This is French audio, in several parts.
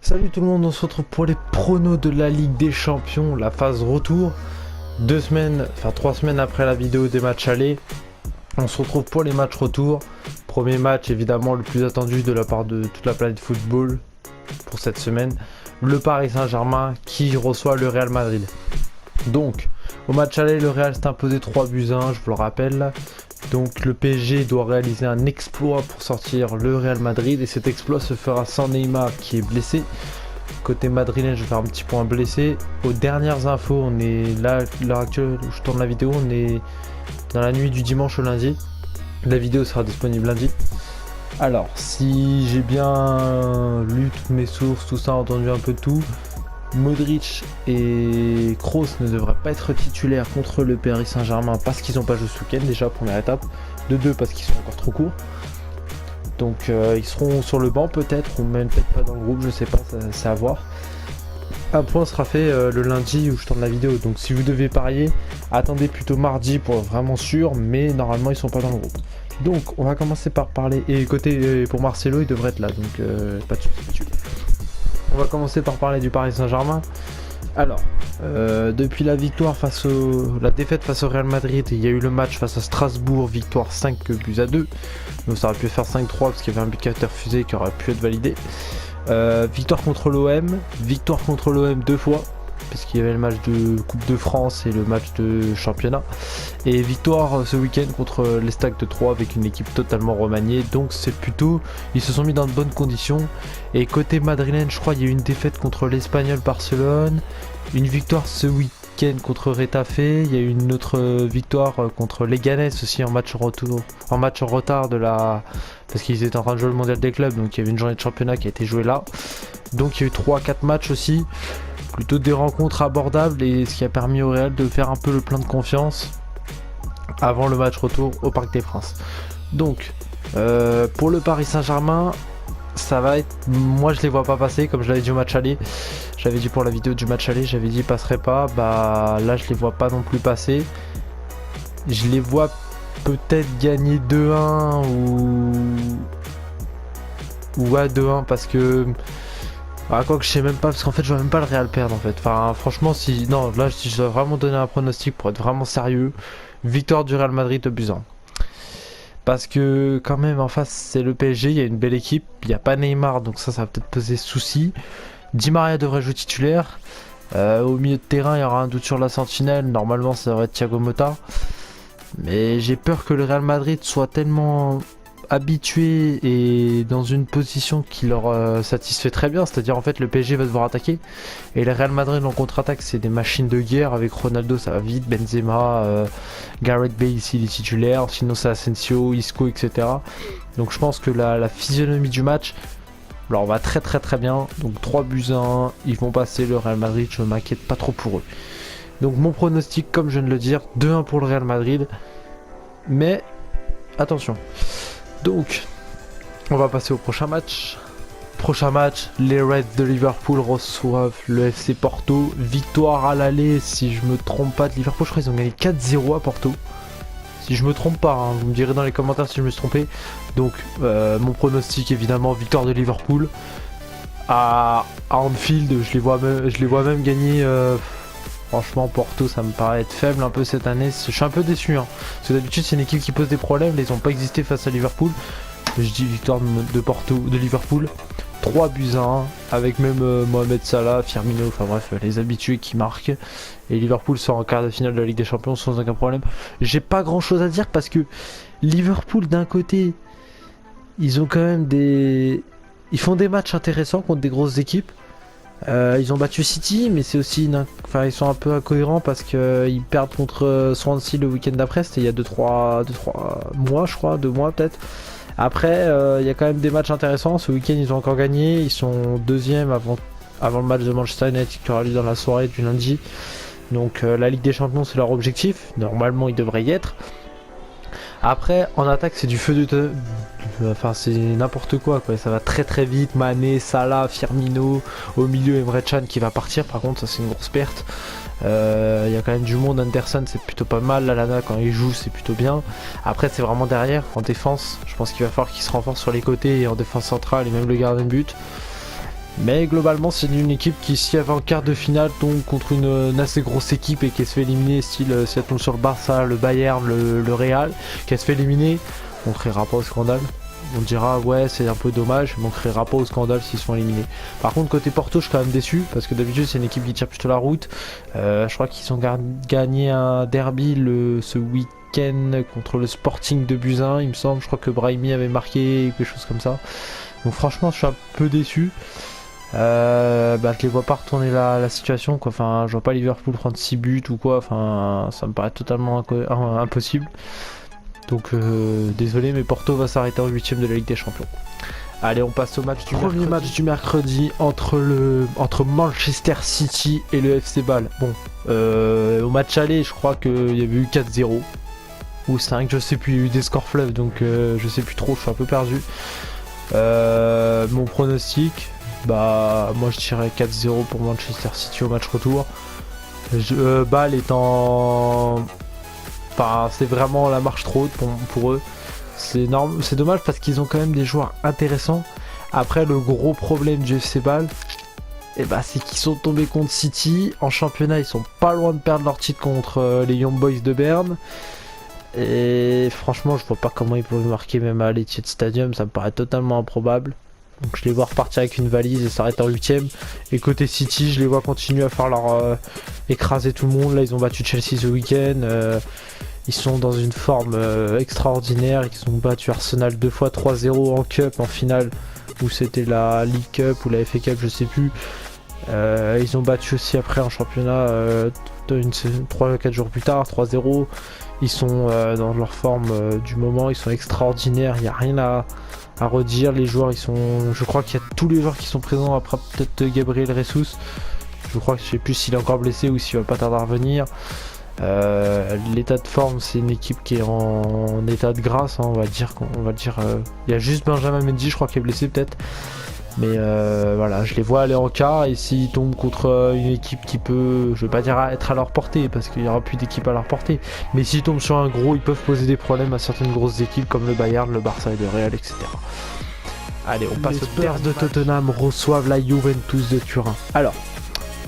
Salut tout le monde, on se retrouve pour les pronos de la Ligue des Champions, la phase retour. 3 semaines après la vidéo des matchs allés, on se retrouve pour les matchs retour. Premier match évidemment le plus attendu de la part de toute la planète football pour cette semaine. Le Paris Saint-Germain qui reçoit le Real Madrid. Donc, au match aller, le Real s'est imposé 3-1, je vous le rappelle. Donc le PSG doit réaliser un exploit pour sortir le Real Madrid et cet exploit se fera sans Neymar qui est blessé. Côté madrilène, je vais faire un petit point blessé. Aux dernières infos, on est là, l'heure actuelle où je tourne la vidéo, on est dans la nuit du dimanche au lundi. La vidéo sera disponible lundi. Alors, si j'ai bien lu toutes mes sources, tout ça, entendu un peu de tout, Modric et Kroos ne devraient pas être titulaires contre le Paris Saint-Germain parce qu'ils n'ont pas joué ce week-end, déjà première étape. De deux parce qu'ils sont encore trop courts. Donc ils seront sur le banc peut-être, ou même peut-être pas dans le groupe, je sais pas, c'est à voir. Un point sera fait le lundi où je tourne la vidéo, donc si vous devez parier, attendez plutôt mardi pour vraiment sûr, mais normalement ils sont pas dans le groupe. Donc on va commencer par parler, et côté pour Marcelo il devrait être là, donc pas de soucis. On va commencer par parler du Paris Saint-Germain. Alors, depuis la défaite face au Real Madrid, il y a eu le match face à Strasbourg, victoire 5-2. Donc ça aurait pu faire 5-3 parce qu'il y avait un but qui a été refusé qui aurait pu être validé. Victoire contre l'OM deux fois, parce qu'il y avait le match de Coupe de France et le match de championnat. Et victoire ce week-end contre les Stacks de 3 avec une équipe totalement remaniée. Donc c'est plutôt, ils se sont mis dans de bonnes conditions. Et côté madrilène, je crois il y a eu une défaite contre l'Espagnol Barcelone, une victoire ce week-end contre Retafe, il y a eu une autre victoire contre Leganés aussi en match en retard parce qu'ils étaient en train de jouer le mondial des clubs, donc il y avait une journée de championnat qui a été jouée là. Donc il y a eu 3-4 matchs aussi, plutôt des rencontres abordables, et ce qui a permis au Real de faire un peu le plein de confiance avant le match retour au Parc des Princes. Donc pour le Paris Saint-Germain, ça va être, moi je les vois pas passer, comme je l'avais dit au match aller. J'avais dit pour la vidéo du match aller, j'avais dit ils passeraient pas. Bah là je les vois pas non plus passer. Je les vois peut-être gagner 2-1 ou à 2-1 parce que quoi que je sais même pas, parce qu'en fait je vois même pas le Real perdre en fait. Enfin franchement, si je dois vraiment donner un pronostic pour être vraiment sérieux, victoire du Real Madrid de buts 1. Parce que quand même en face c'est le PSG, il y a une belle équipe, il n'y a pas Neymar, donc ça va peut-être poser souci. Di Maria devrait jouer titulaire. Au milieu de terrain il y aura un doute sur la sentinelle, normalement ça devrait être Thiago Motta. Mais j'ai peur que le Real Madrid soit tellement habitué et dans une position qui leur satisfait très bien, c'est-à-dire en fait le PSG va devoir attaquer et le Real Madrid en contre-attaque c'est des machines de guerre. Avec Ronaldo ça va vite, Benzema, Gareth Bale ici il est titulaire, sinon c'est Asensio, Isco, etc. Donc je pense que la physionomie du match leur va très bien, donc 3-1, ils vont passer le Real Madrid, je ne m'inquiète pas trop pour eux. Donc mon pronostic, comme je viens de le dire, 2-1 pour le Real Madrid, mais attention. Donc, on va passer au prochain match. Prochain match, les Reds de Liverpool reçoivent le FC Porto. Victoire à l'aller, si je me trompe pas, de Liverpool. Je crois qu'ils ont gagné 4-0 à Porto. Si je me trompe pas, hein, vous me direz dans les commentaires si je me suis trompé. Donc, mon pronostic, évidemment, victoire de Liverpool. À Anfield, je les vois même gagner... Franchement, Porto, ça me paraît être faible un peu cette année. Je suis un peu déçu. Hein. Parce que d'habitude, c'est une équipe qui pose des problèmes. Là, ils n'ont pas existé face à Liverpool. Je dis victoire de Liverpool. 3-1. Avec même Mohamed Salah, Firmino. Enfin bref, les habitués qui marquent. Et Liverpool sort en quart de finale de la Ligue des Champions sans aucun problème. J'ai pas grand chose à dire parce que Liverpool, d'un côté, ils ont quand même ils font des matchs intéressants contre des grosses équipes. Ils ont battu City, mais c'est aussi ils sont un peu incohérents parce qu'ils perdent contre Swansea le week-end d'après. C'était il y a 2-3 mois, je crois, 2 mois peut-être. Après, il y a quand même des matchs intéressants. Ce week-end, ils ont encore gagné. Ils sont deuxième avant le match de Manchester United qui aura lieu dans la soirée du lundi. Donc la Ligue des Champions, c'est leur objectif. Normalement, ils devraient y être. Après, en attaque, c'est du feu de... Enfin, c'est n'importe quoi. Ça va très vite. Mané, Salah, Firmino. Au milieu, Emre Can qui va partir. Par contre, ça, c'est une grosse perte. Il y a quand même du monde. Anderson, c'est plutôt pas mal. Lallana, quand il joue, c'est plutôt bien. Après, c'est vraiment derrière. En défense, je pense qu'il va falloir qu'il se renforce sur les côtés et en défense centrale et même le gardien de but. Mais globalement, c'est une équipe qui, si elle va en quart de finale, tombe contre une assez grosse équipe et qui se fait éliminer, style si elle tombe sur le Barça, le Bayern, le Real, qu'elle se fait éliminer, on ne criera pas au scandale. On dira ouais c'est un peu dommage, mais on ne criera pas au scandale s'ils sont éliminés. Par contre côté Porto je suis quand même déçu parce que d'habitude c'est une équipe qui tire plutôt la route. Je crois qu'ils ont gagné un derby ce week-end contre le Sporting de Buzyn il me semble. Je crois que Brahimi avait marqué quelque chose comme ça. Donc franchement je suis un peu déçu. Je les vois pas retourner la situation quoi. Enfin je vois pas Liverpool prendre 6 buts ou quoi. Enfin ça me paraît totalement impossible. Donc désolé mais Porto va s'arrêter en 8ème de la Ligue des Champions. Allez on passe au premier match du mercredi entre Manchester City et le FC Bâle. Bon au match aller je crois qu'il y avait eu 4-0 ou 5 je sais plus, il y a eu des scores fleuves donc je sais plus trop, je suis un peu perdu. Mon pronostic, moi je dirais 4-0 pour Manchester City au match retour. Bâle étant... Enfin, c'est vraiment la marche trop haute pour eux. C'est dommage parce qu'ils ont quand même des joueurs intéressants. Après, le gros problème du FC Bâle, c'est qu'ils sont tombés contre City. En championnat, ils sont pas loin de perdre leur titre contre les Young Boys de Berne. Et franchement, je vois pas comment ils peuvent marquer même à l'Etihad Stadium. Ça me paraît totalement improbable. Donc je les vois repartir avec une valise et s'arrêter en 8ème. Et côté City, je les vois continuer à faire leur écraser tout le monde. Là, ils ont battu Chelsea ce week-end. Ils sont dans une forme extraordinaire. Ils ont battu Arsenal 2 fois 3-0 en Cup en finale. Où c'était la League Cup ou la FA Cup, je sais plus. Ils ont battu aussi après en championnat 3-4 jours plus tard, 3-0. Ils sont dans leur forme du moment. Ils sont extraordinaires. Il n'y a rien à redire. Les joueurs, je crois qu'il y a tous les joueurs qui sont présents, après peut-être Gabriel Jesus. Je crois que je sais plus s'il est encore blessé ou s'il va pas tarder à revenir. L'état de forme, c'est une équipe qui est en état de grâce, hein, on va dire. Il y a juste Benjamin Mendy, je crois, qui est blessé peut-être. Mais voilà, je les vois aller en quart et s'ils tombent contre une équipe qui peut, je vais pas dire être à leur portée parce qu'il y aura plus d'équipe à leur portée, mais s'ils tombent sur un gros, ils peuvent poser des problèmes à certaines grosses équipes comme le Bayern, le Barça et le Real, etc. Allez, on passe aux Spurs de Tottenham reçoivent la Juventus de Turin. Alors,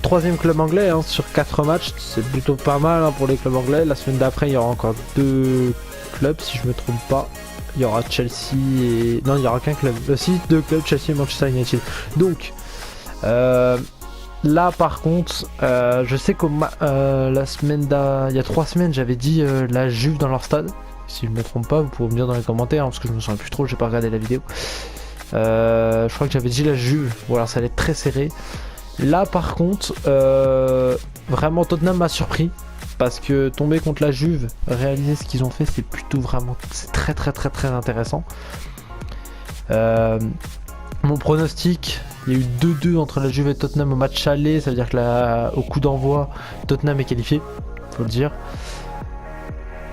troisième club anglais hein, sur 4 matchs, c'est plutôt pas mal hein, pour les clubs anglais. La semaine d'après, il y aura encore 2 clubs si je me trompe pas. Il y aura Chelsea et... Non, il n'y aura qu'un club. Si, 2 clubs, Chelsea et Manchester United. Donc, là par contre, je sais que il y a 3 semaines, j'avais dit la Juve dans leur stade. Si je me trompe pas, vous pouvez me dire dans les commentaires, hein, parce que je me souviens plus trop, j'ai pas regardé la vidéo. Je crois que j'avais dit la Juve. Voilà, ça allait être très serré. Là par contre, vraiment Tottenham m'a surpris. Parce que tomber contre la Juve, réaliser ce qu'ils ont fait, c'est plutôt vraiment... C'est très très très très intéressant. Mon pronostic, il y a eu 2-2 entre la Juve et Tottenham au match aller. Ça veut dire que au coup d'envoi, Tottenham est qualifié, faut le dire.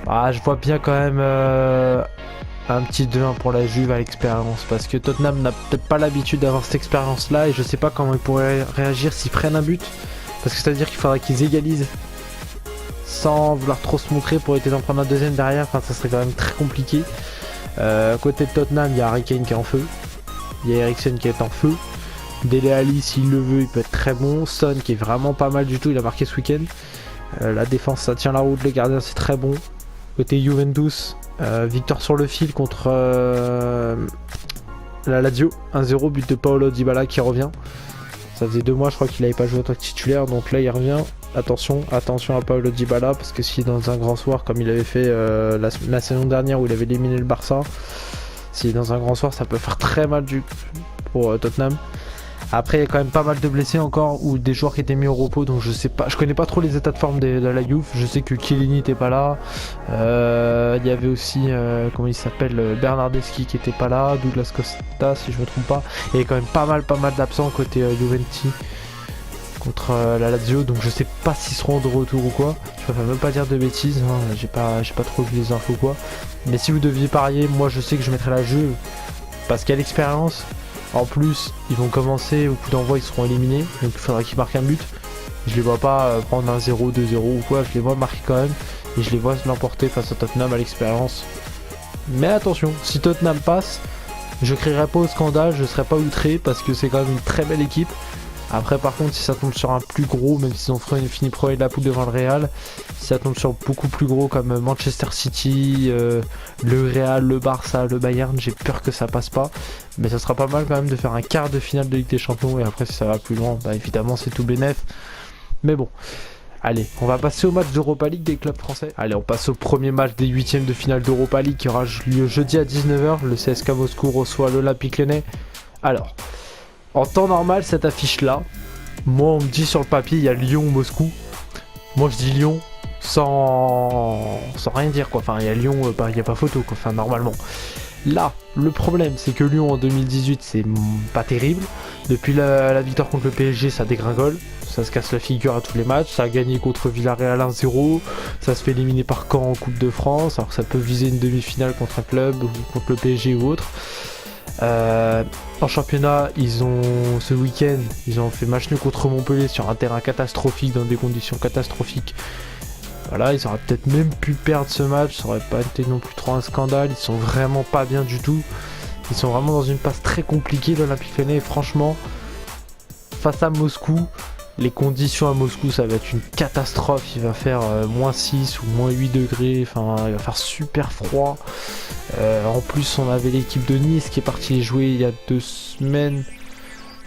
Je vois bien quand même un petit 2-1 pour la Juve à l'expérience. Parce que Tottenham n'a peut-être pas l'habitude d'avoir cette expérience-là. Et je sais pas comment ils pourraient réagir s'ils prennent un but. Parce que ça veut dire qu'il faudrait qu'ils égalisent sans vouloir trop se montrer pour essayer d'en prendre un deuxième derrière, enfin ça serait quand même très compliqué. Côté de Tottenham, il y a Harry Kane qui est en feu, il y a Eriksen qui est en feu, Dele Alli s'il le veut il peut être très bon, Son qui est vraiment pas mal du tout, il a marqué ce week-end. La défense ça tient la route, le gardien c'est très bon. Côté Juventus, victoire sur le fil contre la Lazio, 1-0, but de Paulo Dybala qui revient. Ça faisait 2 mois je crois qu'il n'avait pas joué en tant que titulaire, donc là il revient. Attention à Paulo Dybala parce que s'il est dans un grand soir comme il avait fait la saison dernière où il avait éliminé le Barça, s'il est dans un grand soir ça peut faire très mal pour Tottenham. Après il y a quand même pas mal de blessés encore ou des joueurs qui étaient mis au repos, donc je sais pas, je connais pas trop les états de forme de la Juve. Je sais que Chiellini n'était pas là, il y avait aussi comment il s'appelle, Bernardeschi qui était pas là, Douglas Costa si je me trompe pas. Il y avait quand même pas mal d'absents côté Juventus contre la Lazio, donc je sais pas s'ils seront de retour ou quoi. Je préfère même pas dire de bêtises, hein. J'ai pas trop vu les infos quoi. Mais si vous deviez parier, moi je sais que je mettrais la Juve parce qu'il y a l'expérience. En plus, ils vont commencer, au coup d'envoi ils seront éliminés, donc il faudra qu'ils marquent un but. Je les vois pas prendre un 0, 2-0 ou quoi, je les vois marquer quand même et je les vois l'emporter face à Tottenham à l'expérience. Mais attention, si Tottenham passe, Je crierai pas au scandale, je serai pas outré parce que c'est quand même une très belle équipe. Après par contre si ça tombe sur un plus gros, même s'ils ont fini premier de la poule devant le Real, si ça tombe sur beaucoup plus gros comme Manchester City, le Real, le Barça, le Bayern, j'ai peur que ça passe pas. Mais ça sera pas mal quand même de faire un quart de finale de Ligue des Champions et après si ça va plus loin, bah évidemment c'est tout bénef. Mais bon, allez, on va passer au match d'Europa League des clubs français. Allez, on passe au premier match des 8ème de finale d'Europa League qui aura lieu jeudi à 19 h. Le CSKA Moscou reçoit l'Olympique Lyonnais. Alors, en temps normal, cette affiche-là, moi on me dit sur le papier, il y a Lyon-Moscou. Moi je dis Lyon sans rien dire quoi. Enfin, il y a Lyon, il n'y a pas photo quoi. Enfin, normalement. Là, le problème, c'est que Lyon en 2018, c'est pas terrible. Depuis la victoire contre le PSG, ça dégringole. Ça se casse la figure à tous les matchs. Ça a gagné contre Villarreal 1-0. Ça se fait éliminer par Caen en Coupe de France. Alors que ça peut viser une demi-finale contre un club ou contre le PSG ou autre. En championnat, ce week-end, ils ont fait match nul contre Montpellier sur un terrain catastrophique, dans des conditions catastrophiques. Voilà, ils auraient peut-être même pu perdre ce match, ça aurait pas été non plus trop un scandale. Ils sont vraiment pas bien du tout. Ils sont vraiment dans une passe très compliquée, l'Olympique Lyonnais. Franchement, face à Moscou, les conditions à Moscou, ça va être une catastrophe. Il va faire moins 6 ou moins 8 degrés. Enfin, il va faire super froid. En plus, on avait l'équipe de Nice qui est partie jouer il y a 2 semaines.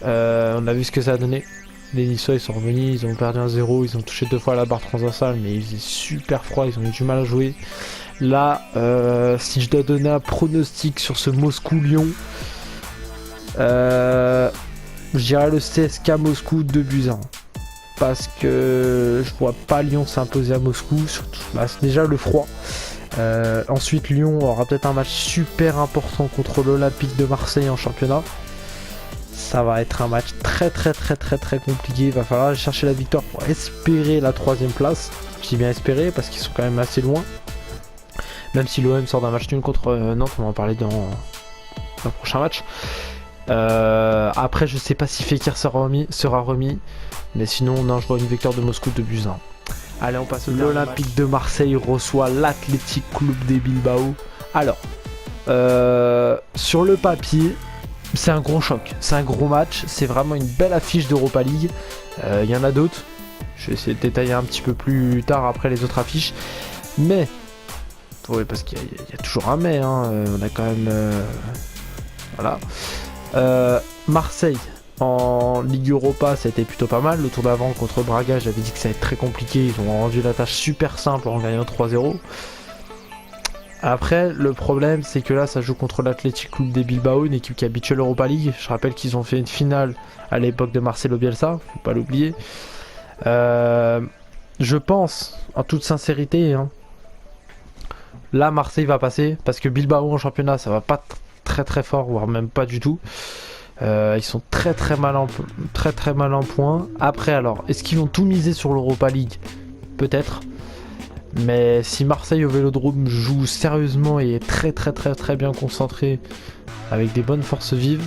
On a vu ce que ça a donné. Les Niçois ils sont revenus, ils ont perdu 1-0, ils ont touché 2 fois la barre transversale, mais il faisait super froid, ils ont eu du mal à jouer. Là, si je dois donner un pronostic sur ce Moscou-Lyon, je dirais le CSKA Moscou 2-1. Parce que je vois pas Lyon s'imposer à Moscou, surtout, c'est déjà le froid. Ensuite, Lyon aura peut-être un match super important contre l'Olympique de Marseille en championnat. Ça va être un match très compliqué. Il va falloir aller chercher la victoire pour espérer la 3ème place. Je dis bien espérer parce qu'ils sont quand même assez loin. Même si l'OM sort d'un match nul contre Nantes, on va en parler dans le prochain match. Après, je sais pas si Fekir sera remis. Mais sinon, non, je vois une victoire de Moscou 2-1. Allez, on passe au l'Olympique de Marseille reçoit l'Athletic Club de Bilbao. Alors, sur le papier, c'est un gros choc, c'est un gros match, c'est vraiment une belle affiche d'Europa League. Il y en a d'autres, je vais essayer de détailler un petit peu plus tard après les autres affiches. Mais, oui, parce qu'il y a toujours un mais, hein. On a quand même... voilà. Marseille, en Ligue Europa, ça a été plutôt pas mal. Le tour d'avant contre Braga, j'avais dit que ça allait être très compliqué. Ils ont rendu la tâche super simple en gagnant 3-0. Après, le problème, c'est que là, ça joue contre l'Athletic Club de Bilbao, une équipe qui est habituée à l'Europa League. Je rappelle qu'ils ont fait une finale à l'époque de Marcelo Bielsa, faut pas l'oublier. Je pense, en toute sincérité, hein, là, Marseille va passer, parce que Bilbao en championnat, ça va pas très fort, voire même pas du tout. Ils sont très mal en point. Après, alors, est-ce qu'ils vont tout miser sur l'Europa League? Peut-être. Mais si Marseille au Vélodrome joue sérieusement et est très bien concentré avec des bonnes forces vives,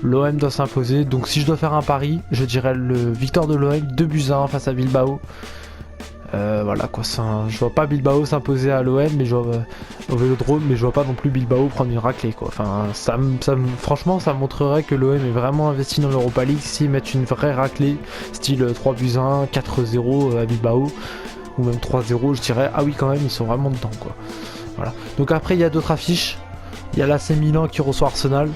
l'OM doit s'imposer. Donc si je dois faire un pari, je dirais le victoire de l'OM 2-1 face à Bilbao. Voilà quoi, je vois pas Bilbao s'imposer à l'OM mais au Vélodrome, mais je vois pas non plus Bilbao prendre une raclée quoi. Enfin, franchement ça montrerait que l'OM est vraiment investi dans l'Europa League s'ils mettent une vraie raclée, style 3-1, 4-0 à Bilbao. Ou même 3-0, je dirais, ah oui quand même, ils sont vraiment dedans quoi. Voilà. Donc après il y a d'autres affiches. Il y a l'AC Milan qui reçoit Arsenal.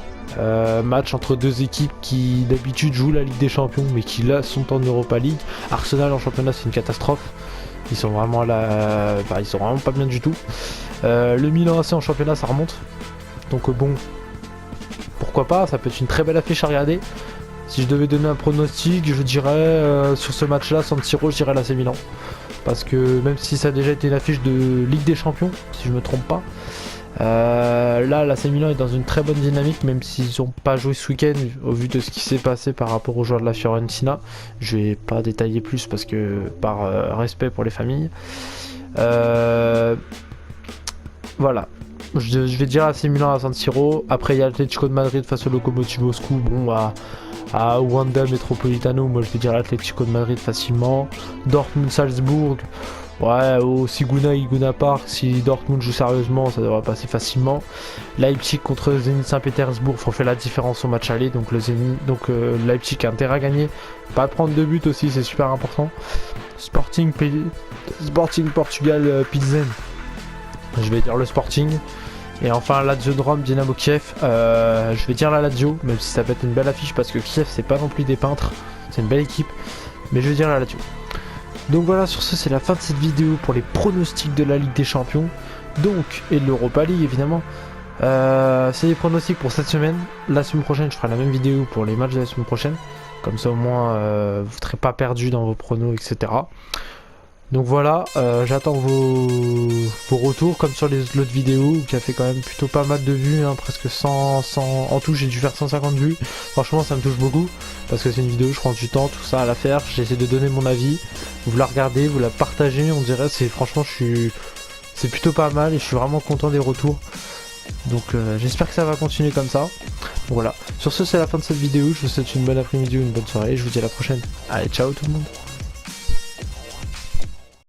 Match entre deux équipes qui d'habitude jouent la Ligue des Champions mais qui là sont en Europa League. Arsenal en championnat c'est une catastrophe. Ils sont vraiment ils sont vraiment pas bien du tout. Le Milan AC en championnat ça remonte. Donc bon, pourquoi pas, ça peut être une très belle affiche à regarder. Si je devais donner un pronostic, je dirais sur ce match là, San Siro, je dirais l'AC Milan. Parce que même si ça a déjà été une affiche de Ligue des Champions, si je me trompe pas, là l'AC Milan est dans une très bonne dynamique, même s'ils n'ont pas joué ce week-end au vu de ce qui s'est passé par rapport aux joueurs de la Fiorentina. Je vais pas détailler plus parce que par respect pour les familles. Voilà. Je vais dire AC Milan à San Siro. Après il y a l'Atlético de Madrid face au Lokomotiv Moscou. Bon à Wanda Metropolitano, moi je vais dire l'Atlético de Madrid facilement. Dortmund Salzbourg, Ouais, au Siguna Iguna Park, si Dortmund joue sérieusement, ça devrait passer facilement. Leipzig contre Zenit Saint-Pétersbourg, faut faire la différence au match aller. Donc Leipzig a intérêt à gagner. Pas prendre de but aussi, c'est super important. Sporting Portugal Pilsen. Je vais dire le Sporting. Et enfin Lazio de Rome, Dynamo Kiev. Je vais dire la Lazio, même si ça peut être une belle affiche parce que Kiev c'est pas non plus des peintres. C'est une belle équipe. Mais je vais dire la Lazio. Donc voilà, sur ce c'est la fin de cette vidéo pour les pronostics de la Ligue des Champions. Donc, et de l'Europa League évidemment. C'est les pronostics pour cette semaine. La semaine prochaine je ferai la même vidéo pour les matchs de la semaine prochaine. Comme ça au moins vous ne serez pas perdu dans vos pronos, etc. Donc voilà, j'attends vos retours comme sur les autres vidéos qui a fait quand même plutôt pas mal de vues, hein, presque 100, en tout j'ai dû faire 150 vues. Franchement ça me touche beaucoup parce que c'est une vidéo, je prends du temps, tout ça à la faire, j'essaie de donner mon avis, vous la regardez, vous la partagez, on dirait, franchement c'est plutôt pas mal et je suis vraiment content des retours. Donc j'espère que ça va continuer comme ça. Donc voilà, sur ce c'est la fin de cette vidéo, je vous souhaite une bonne après-midi ou une bonne soirée et je vous dis à la prochaine. Allez, ciao tout le monde.